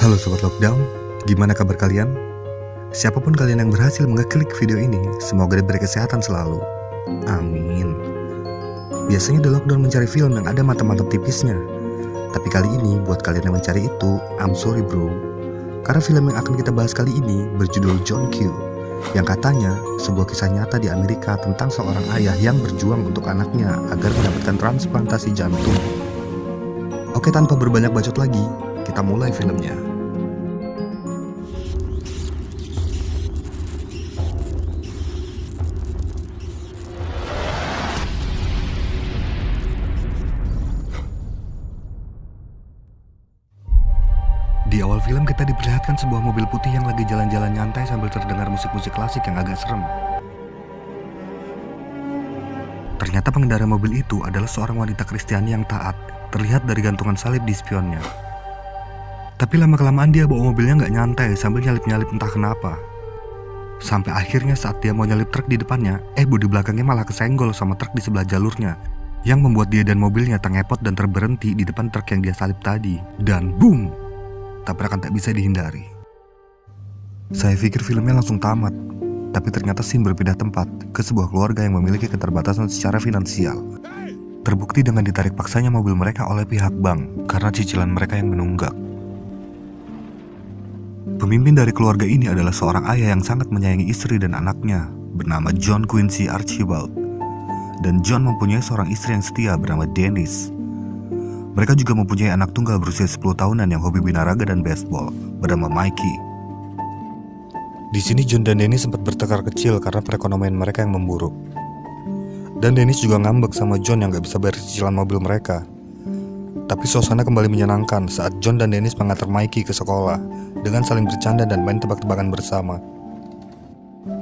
Halo Sobat Lockdown, gimana kabar kalian? Siapapun kalian yang berhasil ngeklik video ini, semoga diberi kesehatan selalu. Amin. Biasanya The Lockdown mencari film yang ada mata-mata tipisnya. Tapi kali ini, buat kalian yang mencari itu, I'm sorry bro. Karena film yang akan kita bahas kali ini berjudul John Q, yang katanya sebuah kisah nyata di Amerika tentang seorang ayah yang berjuang untuk anaknya agar mendapatkan transplantasi jantung. Oke, tanpa berbanyak bacot lagi, kita mulai filmnya. Di awal film kita diperlihatkan sebuah mobil putih yang lagi jalan-jalan nyantai sambil terdengar musik-musik klasik yang agak serem. Ternyata pengendara mobil itu adalah seorang wanita Kristiani yang taat, terlihat dari gantungan salib di spionnya. Tapi lama-kelamaan dia bawa mobilnya nggak nyantai sambil nyalip-nyalip entah kenapa. Sampai akhirnya saat dia mau nyalip truk di depannya, bodi belakangnya malah kesenggol sama truk di sebelah jalurnya, yang membuat dia dan mobilnya terngepot dan terberhenti di depan truk yang dia salip tadi. Dan boom! Tabrakan tak bisa dihindari. Saya pikir filmnya langsung tamat, tapi ternyata scene berpindah tempat ke sebuah keluarga yang memiliki keterbatasan secara finansial. Terbukti dengan ditarik paksanya mobil mereka oleh pihak bank karena cicilan mereka yang menunggak. Pemimpin dari keluarga ini adalah seorang ayah yang sangat menyayangi istri dan anaknya bernama John Quincy Archibald. Dan John mempunyai seorang istri yang setia bernama Dennis. Mereka juga mempunyai anak tunggal berusia 10 tahunan yang hobi binaraga dan baseball bernama Mikey. Di sini John dan Dennis sempat bertengkar kecil karena perekonomian mereka yang memburuk. Dan Dennis juga ngambek sama John yang gak bisa bayar cicilan mobil mereka. Tapi suasana kembali menyenangkan saat John dan Dennis mengantar Mikey ke sekolah dengan saling bercanda dan main tebak-tebakan bersama.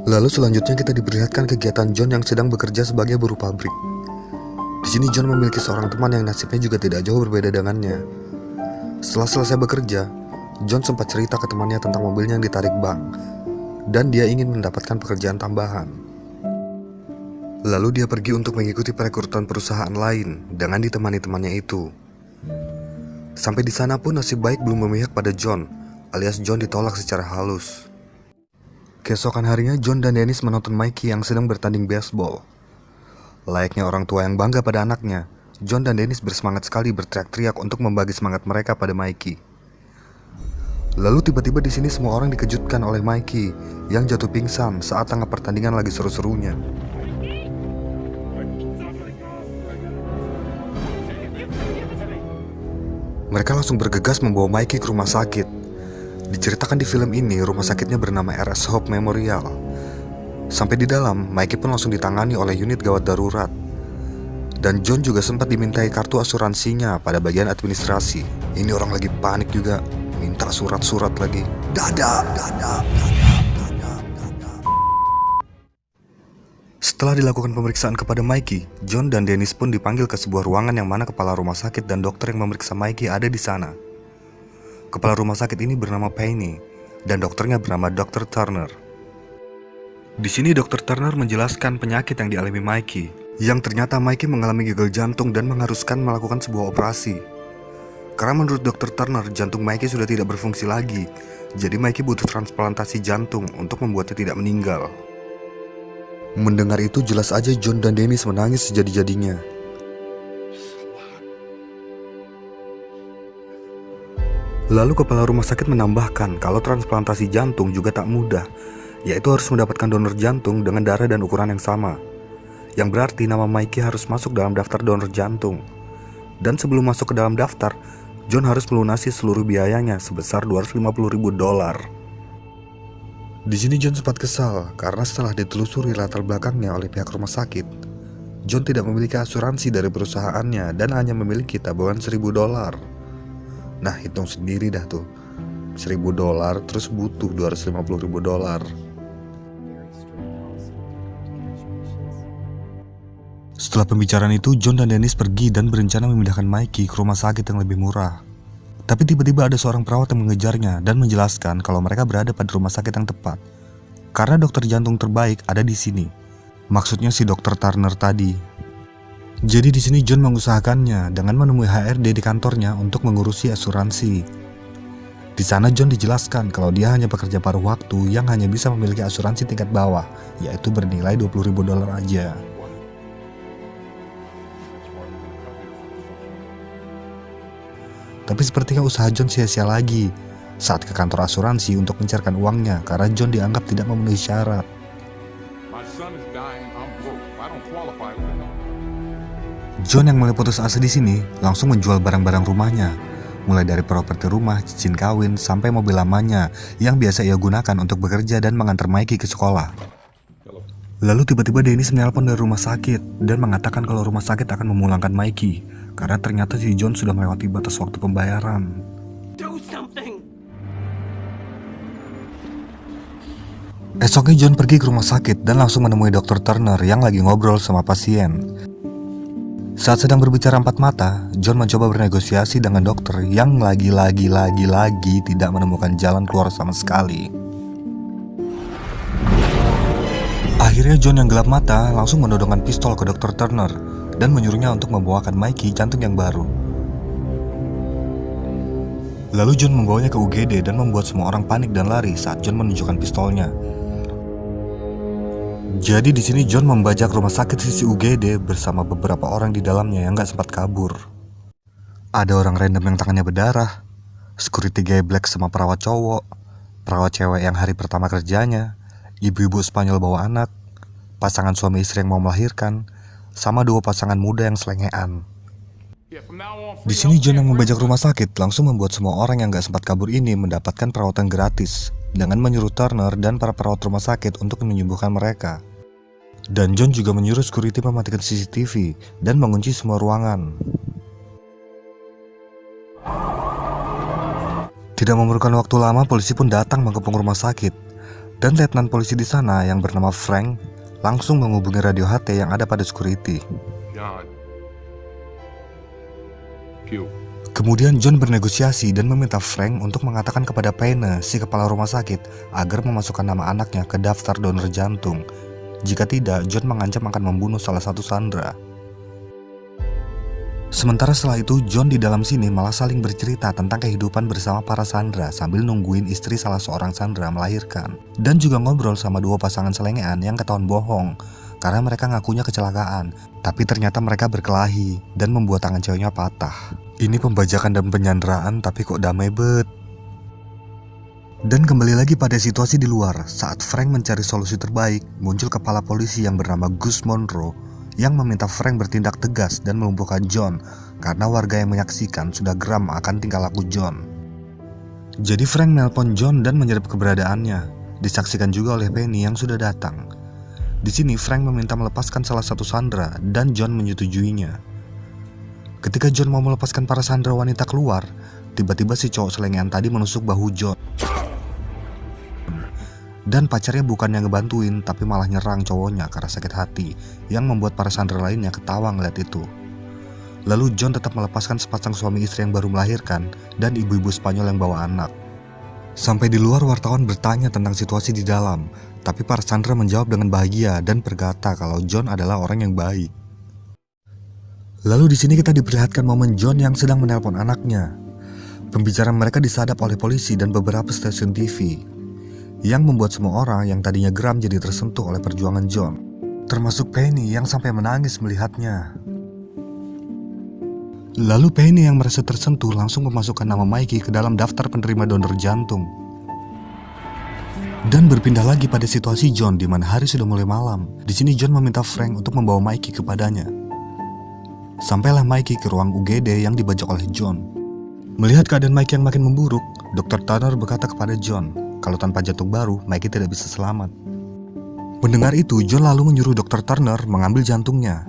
Lalu selanjutnya kita diperlihatkan kegiatan John yang sedang bekerja sebagai buruh pabrik. Di sini John memiliki seorang teman yang nasibnya juga tidak jauh berbeda dengannya. Setelah selesai bekerja, John sempat cerita ke temannya tentang mobilnya yang ditarik bank, dan dia ingin mendapatkan pekerjaan tambahan. Lalu dia pergi untuk mengikuti perekrutan perusahaan lain dengan ditemani temannya itu. Sampai di sana pun nasib baik belum memihak pada John, alias John ditolak secara halus. Keesokan harinya John dan Dennis menonton Mikey yang sedang bertanding baseball. Layaknya orang tua yang bangga pada anaknya, John dan Dennis bersemangat sekali berteriak-teriak untuk membagi semangat mereka pada Mikey. Lalu tiba-tiba di sini semua orang dikejutkan oleh Mikey yang jatuh pingsan saat tengah pertandingan lagi seru-serunya. Mereka langsung bergegas membawa Mikey ke rumah sakit. Diceritakan di film ini rumah sakitnya bernama RS Hope Memorial. Sampai di dalam, Mikey pun langsung ditangani oleh unit gawat darurat. Dan John juga sempat dimintai kartu asuransinya pada bagian administrasi. Ini orang lagi panik juga, minta surat-surat lagi. Dada. Setelah dilakukan pemeriksaan kepada Mikey, John dan Dennis pun dipanggil ke sebuah ruangan yang mana kepala rumah sakit dan dokter yang memeriksa Mikey ada di sana. Kepala rumah sakit ini bernama Penny, dan dokternya bernama Dr. Turner. Di sini Dr. Turner menjelaskan penyakit yang dialami Mikey, yang ternyata Mikey mengalami gagal jantung dan mengharuskan melakukan sebuah operasi. Karena menurut Dr. Turner, jantung Mikey sudah tidak berfungsi lagi, jadi Mikey butuh transplantasi jantung untuk membuatnya tidak meninggal. Mendengar itu jelas aja John dan Dennis menangis sejadi-jadinya. Lalu kepala rumah sakit menambahkan kalau transplantasi jantung juga tak mudah, yaitu harus mendapatkan donor jantung dengan darah dan ukuran yang sama. Yang berarti nama Mikey harus masuk dalam daftar donor jantung. Dan sebelum masuk ke dalam daftar, John harus melunasi seluruh biayanya sebesar $250.000. Di sini John sempat kesal karena setelah ditelusuri latar belakangnya oleh pihak rumah sakit, John tidak memiliki asuransi dari perusahaannya dan hanya memiliki tabungan $1.000. Nah, hitung sendiri dah tuh. $1.000 terus butuh $250.000. Setelah pembicaraan itu, John dan Dennis pergi dan berencana memindahkan Mikey ke rumah sakit yang lebih murah. Tapi tiba-tiba ada seorang perawat yang mengejarnya dan menjelaskan kalau mereka berada pada rumah sakit yang tepat. Karena dokter jantung terbaik ada di sini. Maksudnya si Dr. Turner tadi. Jadi di sini John mengusahakannya dengan menemui HRD di kantornya untuk mengurusi asuransi. Di sana John dijelaskan kalau dia hanya pekerja paruh waktu yang hanya bisa memiliki asuransi tingkat bawah, yaitu bernilai $20.000 aja. Tapi sepertinya usaha John sia-sia lagi saat ke kantor asuransi untuk mencairkan uangnya karena John dianggap tidak memenuhi syarat. John yang mulai putus asa di sini langsung menjual barang-barang rumahnya, mulai dari properti rumah, cincin kawin, sampai mobil lamanya yang biasa ia gunakan untuk bekerja dan mengantar Mikey ke sekolah. Lalu tiba-tiba Dennis menelpon dari rumah sakit dan mengatakan kalau rumah sakit akan memulangkan Mikey karena ternyata si John sudah melewati batas waktu pembayaran. Esoknya John pergi ke rumah sakit dan langsung menemui Dr. Turner yang lagi ngobrol sama pasien. Saat sedang berbicara empat mata, John mencoba bernegosiasi dengan dokter yang lagi tidak menemukan jalan keluar sama sekali. Akhirnya John yang gelap mata langsung menodongkan pistol ke Dr. Turner dan menyuruhnya untuk membawakan Mikey jantung yang baru. Lalu John membawanya ke UGD dan membuat semua orang panik dan lari saat John menunjukkan pistolnya. Jadi di sini John membajak rumah sakit sisi UGD bersama beberapa orang di dalamnya yang gak sempat kabur. Ada orang random yang tangannya berdarah, security gay black sama perawat cowok, perawat cewek yang hari pertama kerjanya, ibu-ibu Spanyol bawa anak, pasangan suami istri yang mau melahirkan, sama dua pasangan muda yang selengean. Di sini John yang membajak rumah sakit langsung membuat semua orang yang gak sempat kabur ini mendapatkan perawatan gratis dengan menyuruh Turner dan para perawat rumah sakit untuk menyembuhkan mereka. Dan John juga menyuruh security mematikan CCTV dan mengunci semua ruangan. Tidak memerlukan waktu lama, polisi pun datang mengepung rumah sakit. Dan letnan polisi di sana yang bernama Frank langsung menghubungi radio HT yang ada pada security. Kemudian John bernegosiasi dan meminta Frank untuk mengatakan kepada Payne, si kepala rumah sakit, agar memasukkan nama anaknya ke daftar donor jantung. Jika tidak, John mengancam akan membunuh salah satu Sandra. Sementara setelah itu, John di dalam sini malah saling bercerita tentang kehidupan bersama para Sandra sambil nungguin istri salah seorang Sandra melahirkan. Dan juga ngobrol sama dua pasangan selengean yang ketahuan bohong karena mereka ngakunya kecelakaan, tapi ternyata mereka berkelahi dan membuat tangan ceweknya patah. Ini pembajakan dan penyanderaan, tapi kok damai bet. Dan kembali lagi pada situasi di luar, saat Frank mencari solusi terbaik, muncul kepala polisi yang bernama Gus Monroe yang meminta Frank bertindak tegas dan melumpuhkan John karena warga yang menyaksikan sudah geram akan tingkah laku John. Jadi Frank nelpon John dan menyerap keberadaannya, disaksikan juga oleh Penny yang sudah datang. Di sini Frank meminta melepaskan salah satu Sandra dan John menyetujuinya. Ketika John mau melepaskan para Sandra wanita keluar, tiba-tiba si cowok selengean tadi menusuk bahu John. Dan pacarnya bukan yang ngebantuin, tapi malah nyerang cowoknya karena sakit hati, yang membuat para Sandra lainnya ketawa ngeliat itu. Lalu John tetap melepaskan sepasang suami istri yang baru melahirkan dan ibu-ibu Spanyol yang bawa anak. Sampai di luar wartawan bertanya tentang situasi di dalam, tapi para Sandra menjawab dengan bahagia dan berkata kalau John adalah orang yang baik. Lalu di sini kita diperlihatkan momen John yang sedang menelpon anaknya. Pembicaraan mereka disadap oleh polisi dan beberapa stasiun TV, yang membuat semua orang yang tadinya geram jadi tersentuh oleh perjuangan John, termasuk Penny yang sampai menangis melihatnya. Lalu Penny yang merasa tersentuh langsung memasukkan nama Mikey ke dalam daftar penerima donor jantung. Dan berpindah lagi pada situasi John di mana hari sudah mulai malam. Di sini John meminta Frank untuk membawa Mikey kepadanya. Sampailah Mikey ke ruang UGD yang dibajak oleh John. Melihat keadaan Mikey yang makin memburuk, Dr. Turner berkata kepada John kalau tanpa jantung baru, Mikey tidak bisa selamat. Mendengar itu, John lalu menyuruh Dr. Turner mengambil jantungnya.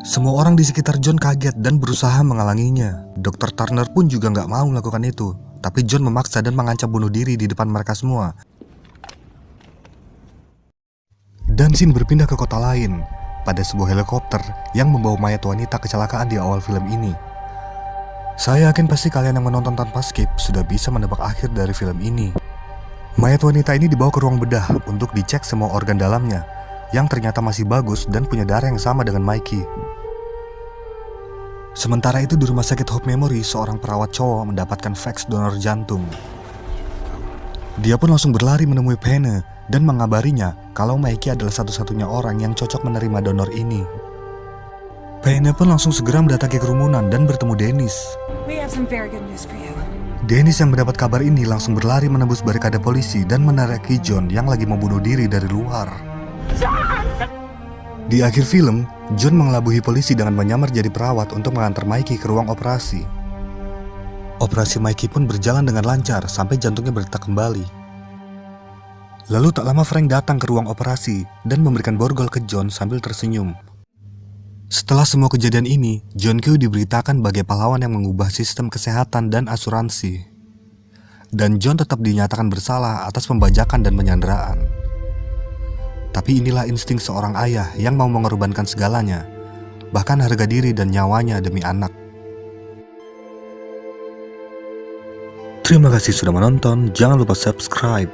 Semua orang di sekitar John kaget dan berusaha menghalanginya. Dr. Turner pun juga gak mau melakukan itu, tapi John memaksa dan mengancam bunuh diri di depan mereka semua. Dan scene berpindah ke kota lain, pada sebuah helikopter yang membawa mayat wanita kecelakaan di awal film ini. Saya yakin pasti kalian yang menonton tanpa skip sudah bisa menebak akhir dari film ini. Mayat wanita ini dibawa ke ruang bedah untuk dicek semua organ dalamnya, yang ternyata masih bagus dan punya darah yang sama dengan Mikey. Sementara itu di rumah sakit Hope Memory, seorang perawat cowok mendapatkan fax donor jantung. Dia pun langsung berlari menemui Penne dan mengabarinya kalau Mikey adalah satu-satunya orang yang cocok menerima donor ini. Penne pun langsung segera mendatangi kerumunan dan bertemu Dennis. Dennis yang mendapat kabar ini langsung berlari menembus barikade polisi dan meneriaki John yang lagi membunuh diri dari luar. Di akhir film, John mengelabuhi polisi dengan menyamar jadi perawat untuk mengantar Mikey ke ruang operasi. Operasi Mikey pun berjalan dengan lancar sampai jantungnya berdetak kembali. Lalu tak lama Frank datang ke ruang operasi dan memberikan borgol ke John sambil tersenyum. Setelah semua kejadian ini, John Q diberitakan sebagai pahlawan yang mengubah sistem kesehatan dan asuransi. Dan John tetap dinyatakan bersalah atas pembajakan dan penyanderaan. Tapi inilah insting seorang ayah yang mau mengorbankan segalanya, bahkan harga diri dan nyawanya demi anak. Terima kasih sudah menonton, jangan lupa subscribe.